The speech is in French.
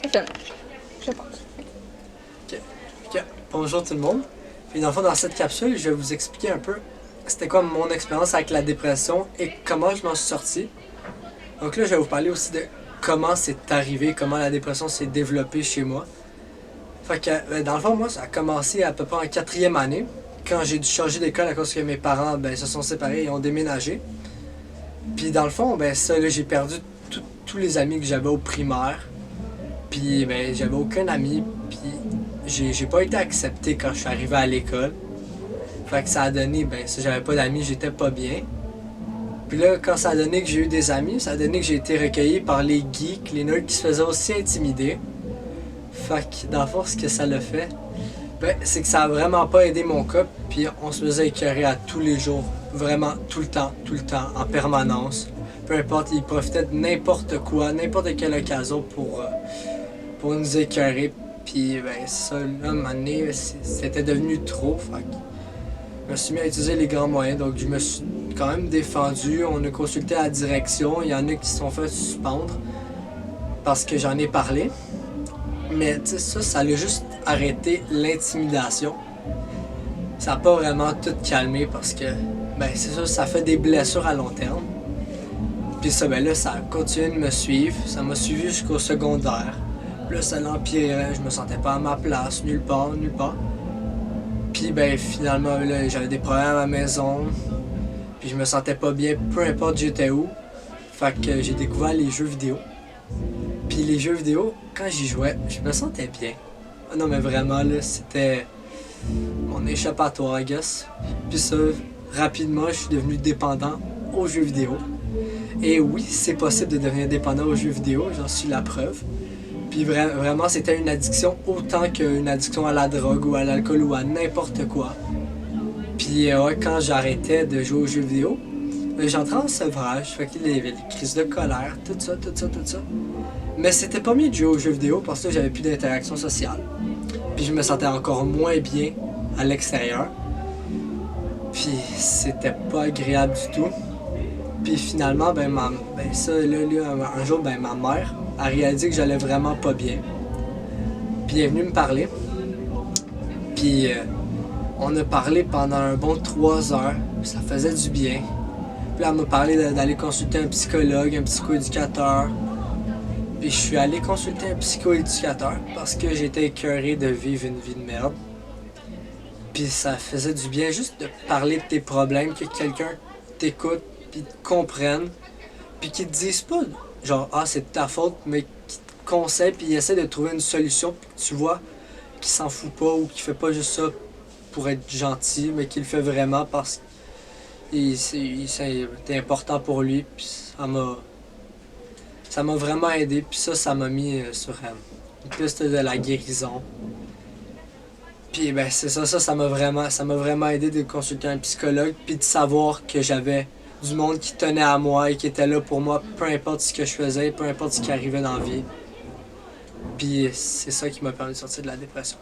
Ça fait je pense. Ok. Bonjour tout le monde. Puis dans le fond, dans cette capsule, je vais vous expliquer un peu c'était quoi mon expérience avec la dépression et comment je m'en suis sorti. Donc là, je vais vous parler aussi de comment c'est arrivé, comment la dépression s'est développée chez moi. Fait que, dans le fond, moi, ça a commencé à peu près en 4e année, quand j'ai dû changer d'école à cause que mes parents se sont séparés et ont déménagé. Puis dans le fond, ça, là, j'ai perdu tous les amis que j'avais au primaire. Puis j'avais aucun ami, puis j'ai pas été accepté quand je suis arrivé à l'école. Fait que ça a donné, si j'avais pas d'amis, j'étais pas bien. Puis là, quand ça a donné que j'ai eu des amis, ça a donné que j'ai été recueilli par les geeks, les nerds qui se faisaient aussi intimider. Fait que dans le fond, ce que ça l'a fait, c'est que ça a vraiment pas aidé mon cas, puis on se faisait écœurer à tous les jours. Vraiment, tout le temps, en permanence. Peu importe, ils profitaient de n'importe quoi, n'importe quelle occasion pour nous écœurer. Puis ça, là, à un moment donné, c'était devenu trop. Fait que je me suis mis à utiliser les grands moyens, donc je me suis quand même défendu. On a consulté la direction, il y en a qui se sont fait suspendre parce que j'en ai parlé. Mais ça l'a juste arrêté l'intimidation. Ça n'a pas vraiment tout calmé parce que, c'est ça, ça fait des blessures à long terme. Puis ça, là, ça a continué de me suivre. Ça m'a suivi jusqu'au secondaire. Puis là, ça l'empirait. Je me sentais pas à ma place, nulle part. Puis finalement, là, j'avais des problèmes à la maison. Puis je me sentais pas bien, peu importe j'étais où. Fait que j'ai découvert les jeux vidéo. Puis les jeux vidéo, quand j'y jouais, je me sentais bien. Non mais vraiment, là, c'était mon échappatoire, I guess. Puis ça, rapidement, je suis devenu dépendant aux jeux vidéo. Et oui, c'est possible de devenir dépendant aux jeux vidéo, j'en suis la preuve. Puis vraiment, c'était une addiction autant qu'une addiction à la drogue ou à l'alcool ou à n'importe quoi. Puis quand j'arrêtais de jouer aux jeux vidéo, j'entrais en sevrage, fait qu'il y avait des crises de colère, tout ça. Mais c'était pas mieux de jouer aux jeux vidéo parce que j'avais plus d'interaction sociale. Puis je me sentais encore moins bien à l'extérieur. Puis c'était pas agréable du tout. Puis finalement, un jour, ma mère a réalisé que j'allais vraiment pas bien. Puis elle est venue me parler. Puis on a parlé pendant un bon 3 heures. Puis ça faisait du bien. Puis elle m'a parlé d'aller consulter un psychologue, un psychoéducateur. Puis je suis allé consulter un psychoéducateur parce que j'étais écœuré de vivre une vie de merde. Puis ça faisait du bien juste de parler de tes problèmes, que quelqu'un t'écoute, puis te comprenne, puis qu'ils te disent pas genre « Ah, c'est de ta faute », mais qu'ils te conseillent, puis ils essaient de trouver une solution, puis que tu vois qu'il s'en fout pas ou qu'il fait pas juste ça pour être gentil, mais qu'il le fait vraiment parce que c'est important pour lui, puis ça m'a vraiment aidé, puis ça m'a mis sur une piste de la guérison. Puis c'est ça m'a vraiment aidé de consulter un psychologue, puis de savoir que j'avais du monde qui tenait à moi et qui était là pour moi, peu importe ce que je faisais, peu importe ce qui arrivait dans la vie. Puis c'est ça qui m'a permis de sortir de la dépression.